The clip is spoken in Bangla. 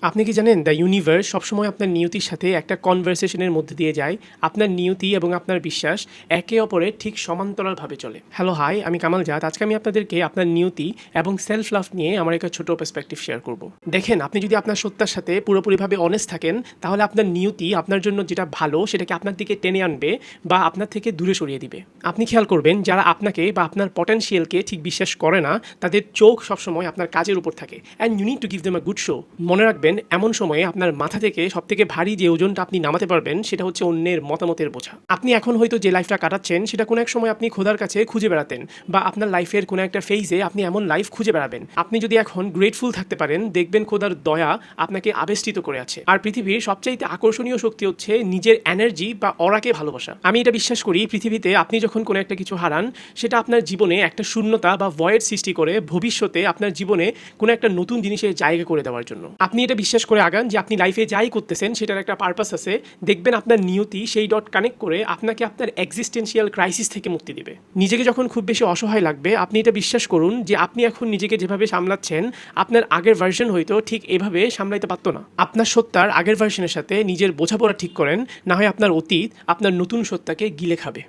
আপনি কি জানেন দ্য ইউনিভার্স সবসময় আপনার নিয়তির সাথে একটা কনভারসেশনের মধ্যে দিয়ে যায়। আপনার নিয়তি এবং আপনার বিশ্বাস একে অপরের ঠিক সমান্তরালভাবে চলে। হ্যালো হাই, আমি কামাল জাত। আজকে আমি আপনাদেরকে আপনার নিয়তি এবং সেলফ লাভ নিয়ে আমার একটা ছোট পার্সপেক্টিভ শেয়ার করব। দেখেন, আপনি যদি আপনার সত্তার সাথে পুরোপুরিভাবে অনেস্ট থাকেন, তাহলে আপনার নিয়তি আপনার জন্য যেটা ভালো সেটাকে আপনার দিকে টেনে আনবে বা আপনার থেকে দূরে সরিয়ে দিবে। আপনি খেয়াল করবেন, যারা আপনাকে বা আপনার পটেনশিয়ালকে ঠিক বিশ্বাস করে না, তাদের চোখ সবসময় আপনার কাজের উপর থাকে। And you need to give them a good show. মনে রাখবেন, এমন সময়ে আপনার মাথা থেকে সবথেকে ভারী যে ওজনটা আপনি নামাতে পারবেন সেটা হচ্ছে অন্যের মতামতের বোঝা। আপনি এখন হয়তো যে লাইফটা কাটাচ্ছেন সেটা কোনো এক সময় আপনি খোদার কাছে খুঁজে বেড়াতেন, বা আপনার লাইফের কোনো একটা ফেজে আপনি এমন লাইফ খুঁজে বেড়াবেন। আপনি যদি এখন গ্রেটফুল থাকতে পারেন, দেখবেন খোদার দয়া আপনাকে আবেষ্টিত করে আছে। আর পৃথিবীর সবচাইতে আকর্ষণীয় শক্তি হচ্ছে নিজের এনার্জি বা অরাকে ভালোবাসা। আমি এটা বিশ্বাস করি, পৃথিবীতে আপনি যখন কোনো একটা কিছু হারান, সেটা আপনার জীবনে একটা শূন্যতা বা ভয়েড সৃষ্টি করে ভবিষ্যতে আপনার জীবনে কোনো একটা নতুন জিনিসের জায়গা করে দেওয়ার জন্য। আপনি এটা বিশ্বাস করে আগান যে আপনি লাইফে যাই করতেছেন সেটার একটা পারপাস আছে। দেখবেন আপনার নিয়তি সেই ডট কানেক্ট করে আপনাকে আপনার এক্সিস্টেন্সিয়াল ক্রাইসিস থেকে মুক্তি দিবে। নিজেকে যখন খুব বেশি অসহায় লাগবে, আপনি এটা বিশ্বাস করুন যে আপনি এখন নিজেকে যেভাবে সামলাচ্ছেন, আপনার আগের ভার্সন হয়তো ঠিক এভাবে সামলাইতে পারতো না। আপনার সত্তার আগের ভার্সনের সাথে নিজের বোঝাপড়া ঠিক করেন, না হয় আপনার অতীত আপনার নতুন সত্তাকে গিলে খাবে।